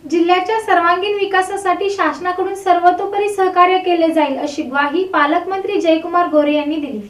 जिल्ह्याच्या सर्वांगीण विकासासाठी शासनाकडून सर्वतोपरी सहकार्य केले जाईल अशी ग्वाही पालकमंत्री जयकुमार गोरे यांनी दिली।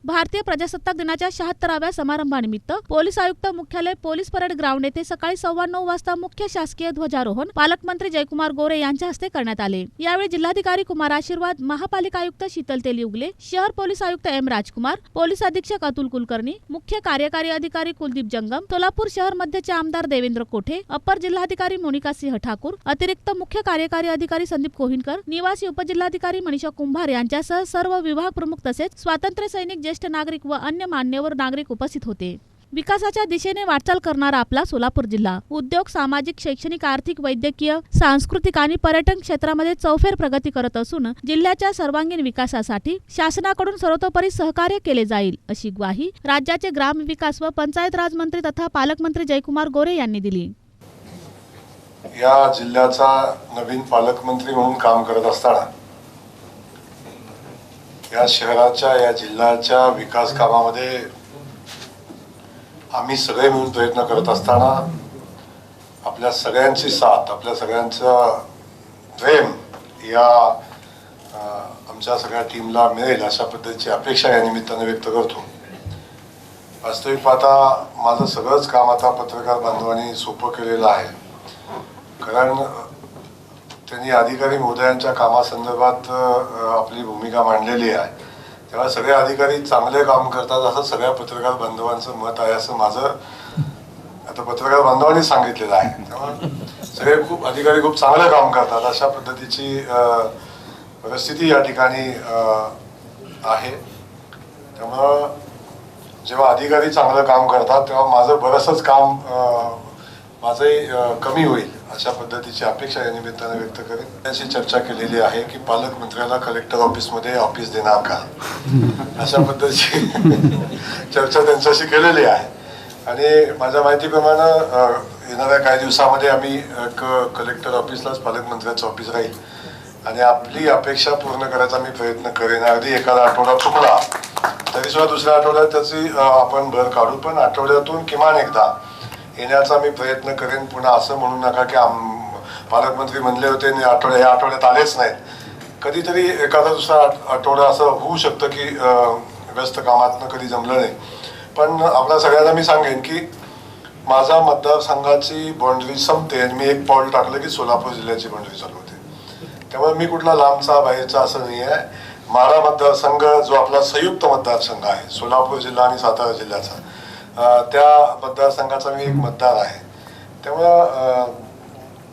भारतीय प्रजासत्ताक दिनाच्या 76व्या समारंभानिमित्त पोलीस आयुक्त मुख्यालय पोलीस परेड ग्राउंड येथे सकाळी 9:15 वाजता मुख्य शासकीय ध्वजारोहण पालकमंत्री जयकुमार गोरे यांच्या हस्ते करण्यात आले। यावेळी जिल्हाधिकारी कुमार आशीर्वाद, महापालिका आयुक्त शीतल तेलिउगले, शहर पोलीस आयुक्त एम राजकुमार, पोलीस अधीक्षक अतुल कुलकर्णी, मुख्य कार्यकारी अधिकारी कुलदीप जंगम, सोलापूर शहर मध्यचे आमदार देवेंद्र कोठे, अपर जिल्हाधिकारी मोनिका सिंह ठाकूर, अतिरिक्त मुख्य कार्यकारी अधिकारी संदीप कोहिनकर, निवासी उपजिल्हाधिकारी मनीषा कुंभार यांच्यासह सर्व विभाग प्रमुख तसेच स्वातंत्र्य सैनिक, ज्येष्ठ नागरिक व अन्य मान्यवर नागरिक उपस्थित होते। विकासाच्या दिशेने वाटचाल करणारा आपला सोलापूर जिल्हा उद्योग, सामाजिक, शैक्षणिक, आर्थिक, वैद्यकीय, सांस्कृतिक आणि पर्यटन क्षेत्रामध्ये चौफेर प्रगती करत असून जिल्ह्याच्या सर्वांगीण विकासासाठी शासनाकडून सर्वतोपरी सहकार्य केले जाईल अशी ग्वाही राज्याचे ग्रामविकास व पंचायत राज मंत्री तथा पालकमंत्री जयकुमार गोरे यांनी दिली। या जिल्ह्याचा नवीन पालकमंत्री म्हणून काम करत असताना या शहराच्या, या जिल्ह्याच्या विकास कामामध्ये आम्ही सगळे मिळून प्रयत्न करत असताना आपल्या सगळ्यांची साथ, आपल्या सगळ्यांचा प्रेम या आमच्या सगळ्या टीमला मिळेल अशा पद्धतीची अपेक्षा या निमित्ताने व्यक्त करतो। वास्तविक पाहता माझं सगळंच काम आता पत्रकार बांधवांनी सोपं केलेलं आहे, कारण त्यांनी अधिकारी महोदयांच्या कामासंदर्भात आपली भूमिका मांडलेली आहे। तेव्हा सगळे अधिकारी चांगले काम करतात असं सगळ्या पत्रकार बांधवांचं मत आहे, असं माझं आता पत्रकार बांधवांनी सांगितलेलं आहे। तेव्हा सगळे अधिकारी खूप चांगलं काम करतात अशा पद्धतीची परिस्थिती या ठिकाणी आहे। त्यामुळं जेव्हा अधिकारी चांगलं काम करतात तेव्हा माझं बरंचसंच काम माझंही कमी होईल अशा पद्धतीची अपेक्षा या निमित्ताने व्यक्त करेन। त्याची चर्चा केलेली आहे की पालकमंत्र्याला कलेक्टर ऑफिसमध्ये ऑफिस देणार का, अशा पद्धतीची चर्चा त्यांच्याशी केलेली आहे। आणि माझ्या माहितीप्रमाणे येणाऱ्या काही दिवसामध्ये आम्ही एक कलेक्टर ऑफिसलाच पालकमंत्र्याचं ऑफिस राहील आणि आपली अपेक्षा पूर्ण करायचा मी प्रयत्न करेन। अगदी एखादा आठवडा चुकला तरी सुद्धा दुसऱ्या आठवड्यात त्याची आपण भर काढू, पण आठवड्यातून किमान एकदा येण्याचा मी प्रयत्न करेन। पुन्हा असं म्हणू नका की पालकमंत्री म्हणले होते आणि या आठवड्यात आलेच नाहीत। कधीतरी एखादा दुसरा आठवडा असं होऊ शकतं की व्यस्त कामातनं कधी जमलं नाही, पण आपल्या सगळ्यांना मी सांगेन की माझा मतदारसंघाची बाउंड्री संपते आणि मी एक पाऊल टाकलं की सोलापूर जिल्ह्याची बाउंड्री चालू होते। त्यामुळे मी कुठला लांबचा बाहेरचा असं नाही आहे। माढा मतदारसंघ जो आपला संयुक्त मतदारसंघ आहे सोलापूर जिल्हा आणि सातारा जिल्ह्याचा, त्या मतदारसंघाचा मी एक मतदार आहे। त्यामुळं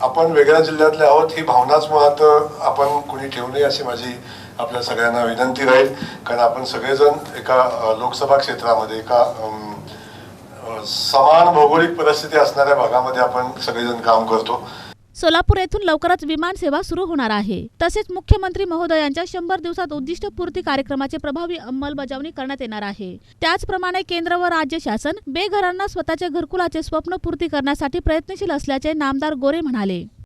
आपण वेगळ्या जिल्ह्यातले आहोत ही भावनाच मुळात आपण कोणी ठेवू नये अशी माझी आपल्या सगळ्यांना विनंती राहील, कारण आपण सगळेजण एका लोकसभा क्षेत्रामध्ये, एका समान भौगोलिक परिस्थिती असणाऱ्या भागामध्ये आपण सगळेजण काम करतो। सोलापूर येथून लवकरच विमान सेवा सुरू होणार आहे। तसेच मुख्यमंत्री महोदयांच्या 100 दिवसात उद्दिष्टपूर्ती कार्यक्रमाची प्रभावी अंमलबजावणी करण्यात येणार आहे। त्याचप्रमाणे केंद्र व राज्य शासन बेघरांना स्वतःच्या घरकुलाचे स्वप्न पूर्ती करण्यासाठी प्रयत्नशील असल्याचे नामदार गोरे म्हणाले।